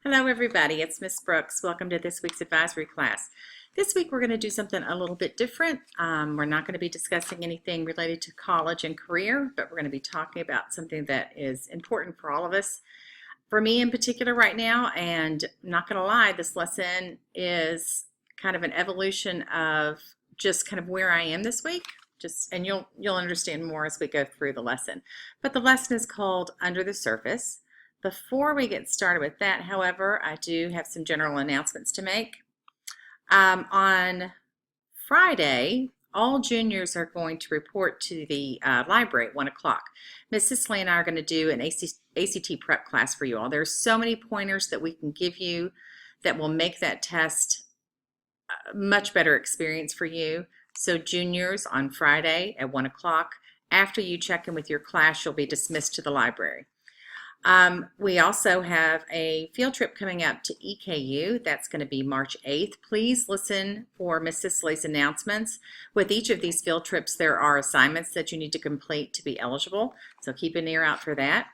Hello everybody, it's Miss Brooks. Welcome to this week's advisory class. This week we're going to do something a little bit different. We're not going to be discussing anything related to college and career, but we're going to be talking about something that is important for all of us. For me in particular right now, and I'm not going to lie, this lesson is kind of an evolution of just kind of where I am this week. And you'll understand more as we go through the lesson. But the lesson is called Under the Surface. Before we get started with that, however, I do have some general announcements to make. On Friday, all juniors are going to report to the library at 1 o'clock. Miss Cicely and I are going to do an ACT prep class for you all. There's so many pointers that we can give you that will make that test a much better experience for you. So juniors, on Friday at 1 o'clock, after you check in with your class, you'll be dismissed to the library. We also have a field trip coming up to EKU. That's going to be March 8th. Please listen for Miss Cicely's announcements. With each of these field trips, there are assignments that you need to complete to be eligible, so keep an ear out for that.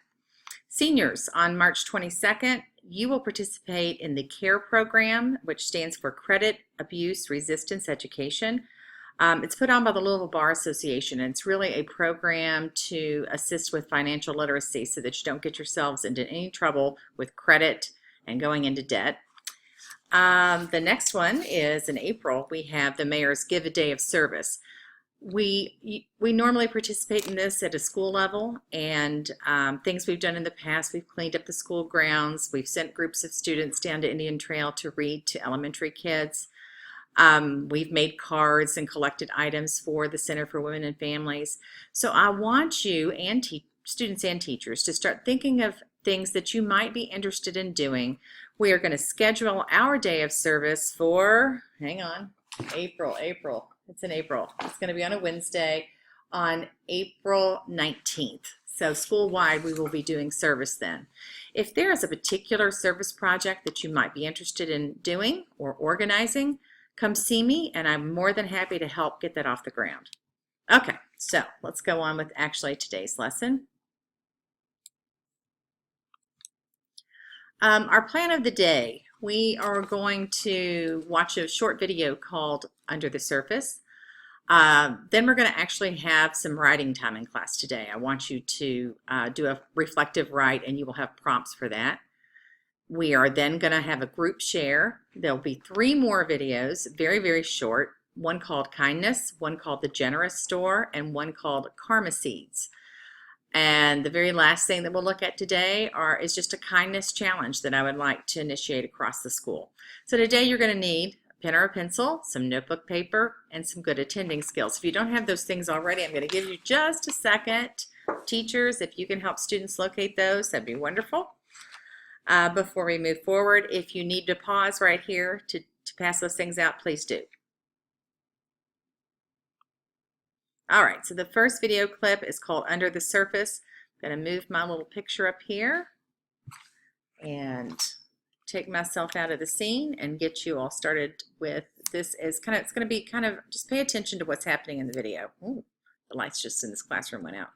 Seniors, on March 22nd, you will participate in the CARE program, which stands for Credit Abuse Resistance Education. It's put on by the Louisville Bar Association, and it's really a program to assist with financial literacy so that you don't get yourselves into any trouble with credit and going into debt. The next one is in April. We have the Mayor's Give a Day of Service. We normally participate in this at a school level, and things we've done in the past, we've cleaned up the school grounds, we've sent groups of students down to Indian Trail to read to elementary kids. We've made cards and collected items for the Center for Women and Families. So I want you and students and teachers to start thinking of things that you might be interested in doing. We are going to schedule our day of service for, hang on, April. It's in April. It's going to be on a Wednesday on April 19th. So school-wide, we will be doing service then. If there is a particular service project that you might be interested in doing or organizing, come see me, and I'm more than happy to help get that off the ground. Okay, so let's go on with actually today's lesson. Our plan of the day, we are going to watch a short video called Under the Surface. Then we're going to actually have some writing time in class today. I want you to do a reflective write, and you will have prompts for that. We are then going to have a group share. There'll be 3 more videos, very, very short. One called Kindness, one called The Generous Store, and one called Karma Seeds. And the very last thing that we'll look at today is just a kindness challenge that I would like to initiate across the school. So today you're going to need a pen or a pencil, some notebook paper, and some good attending skills. If you don't have those things already, I'm going to give you just a second. Teachers, if you can help students locate those, that'd be wonderful. Before we move forward, if you need to pause right here to pass those things out, please do. All right, so the first video clip is called Under the Surface. I'm going to move my little picture up here and take myself out of the scene and get you all started with this. It's going to be kind of, just pay attention to what's happening in the video. Ooh, the lights just in this classroom went out.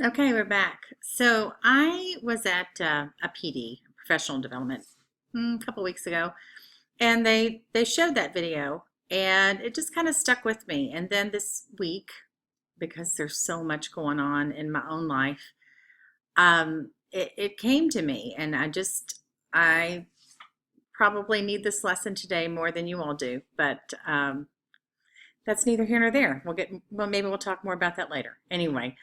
Okay, we're back. So I was at a PD, professional development, a couple weeks ago, and they showed that video, and it just kind of stuck with me. And then this week, because there's so much going on in my own life, it came to me, and I probably need this lesson today more than you all do, but that's neither here nor there. Maybe we'll talk more about that later. Anyway,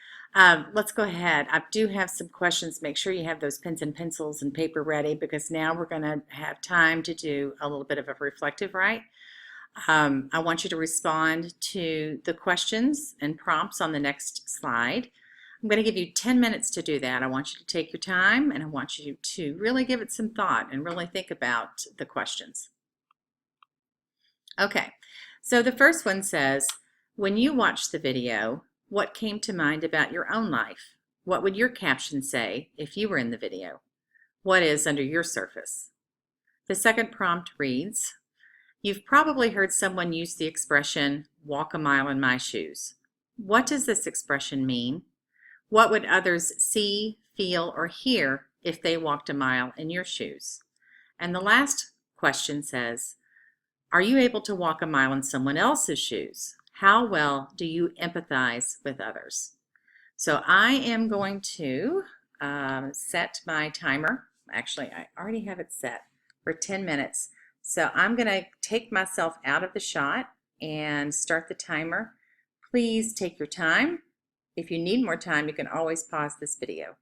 let's go ahead. I do have some questions. Make sure you have those pens and pencils and paper ready, because now we're going to have time to do a little bit of a reflective write. I want you to respond to the questions and prompts on the next slide. I'm going to give you 10 minutes to do that. I want you to take your time, and I want you to really give it some thought and really think about the questions. Okay, so the first one says, when you watched the video, what came to mind about your own life? What would your caption say if you were in the video? What is under your surface? The second prompt reads, you've probably heard someone use the expression, walk a mile in my shoes. What does this expression mean? What would others see, feel, or hear if they walked a mile in your shoes? And the last question says, are you able to walk a mile in someone else's shoes? How well do you empathize with others? So I am going to set my timer. Actually, I already have it set for 10 minutes. So I'm going to take myself out of the shot and start the timer. Please take your time. If you need more time, you can always pause this video.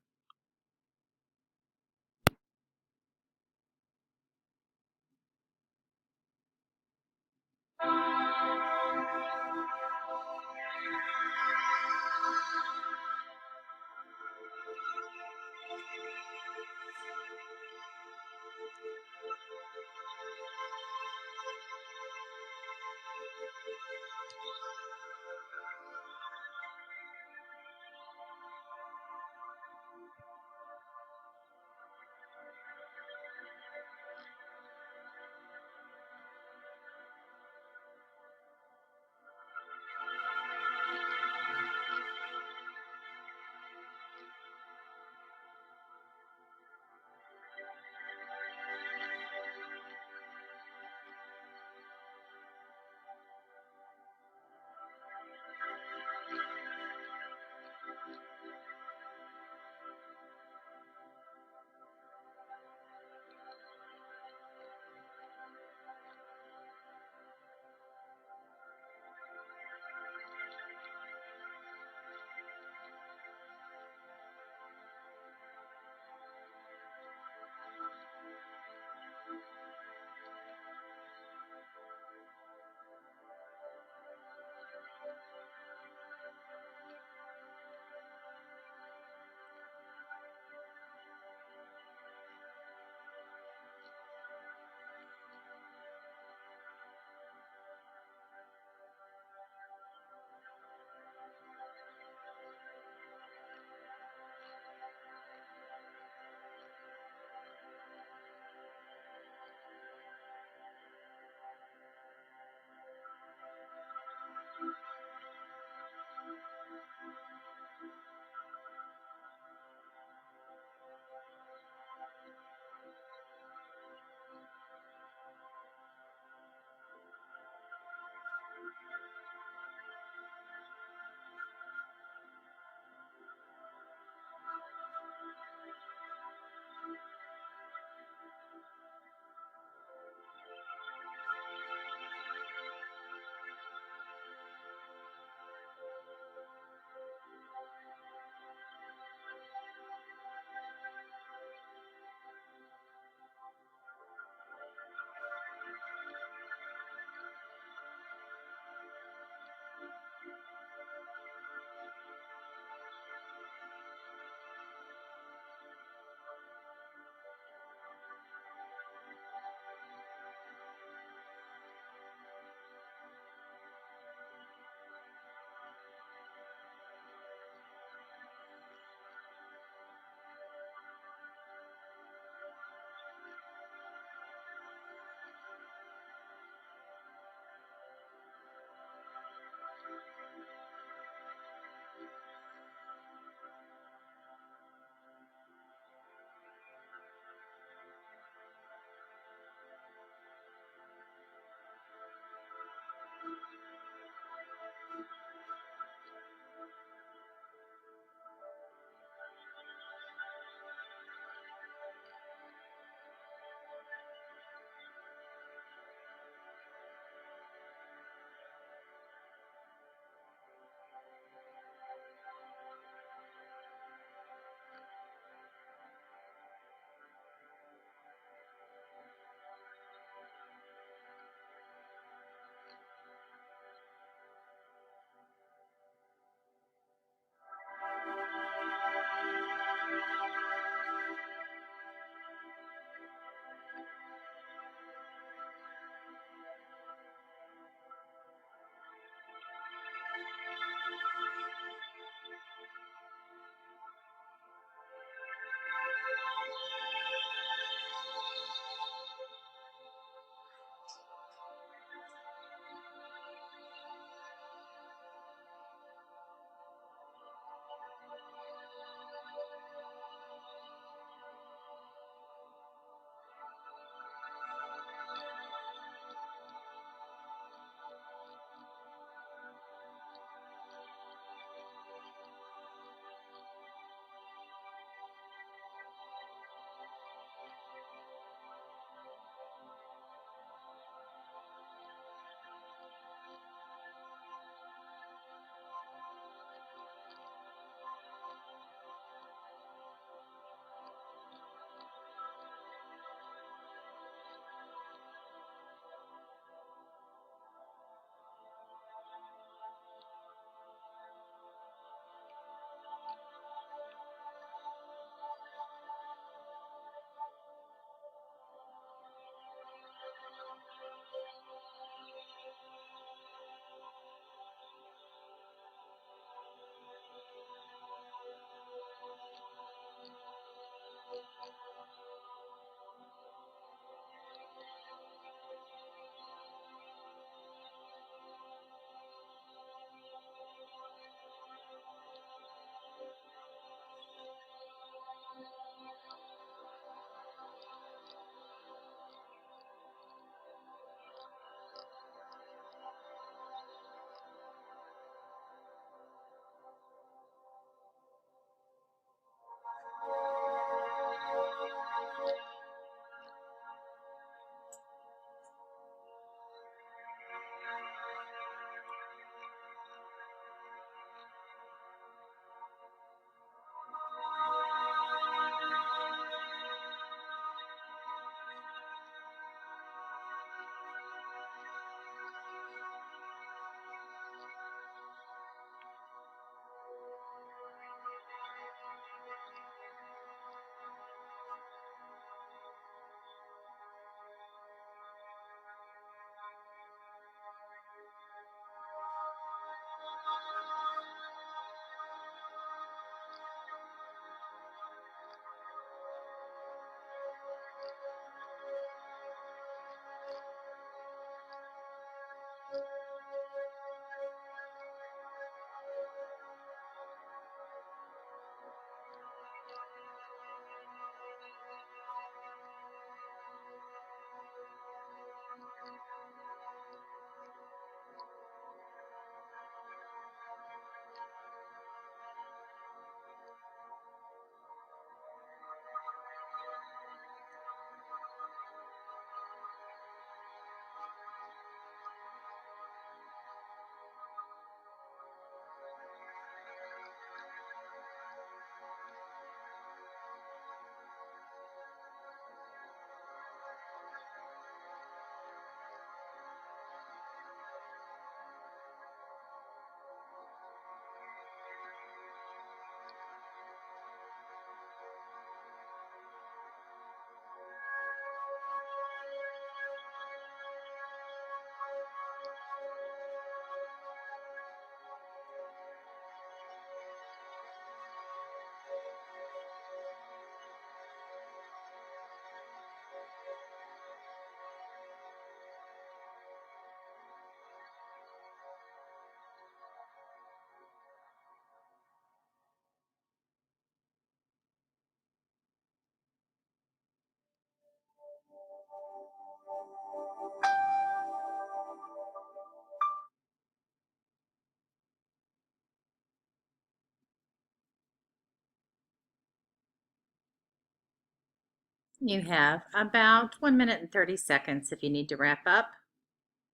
You have about 1 minute and 30 seconds if you need to wrap up.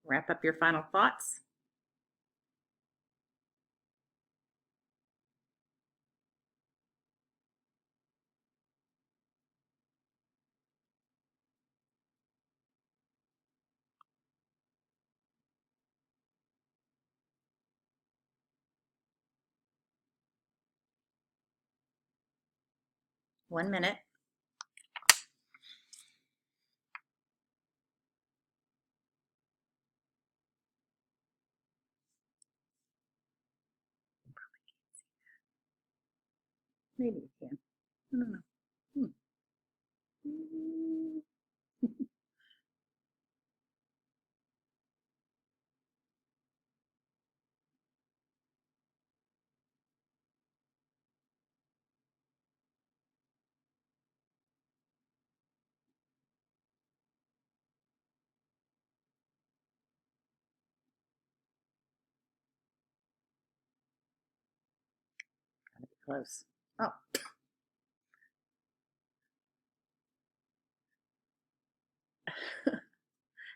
Wrap up your final thoughts. One minute. Maybe you can. I don't know. close. Oh.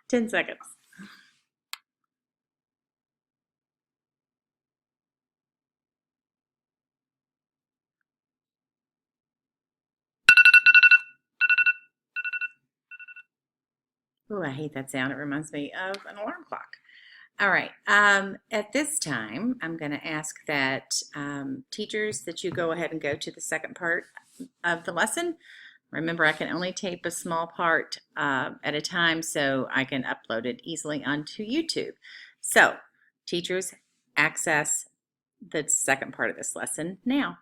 Ten seconds. Oh, I hate that sound. It reminds me of an alarm clock. All right. At this time, I'm going to ask that teachers that you go ahead and go to the second part of the lesson. Remember, I can only tape a small part at a time so I can upload it easily onto YouTube. So, teachers, access the second part of this lesson now.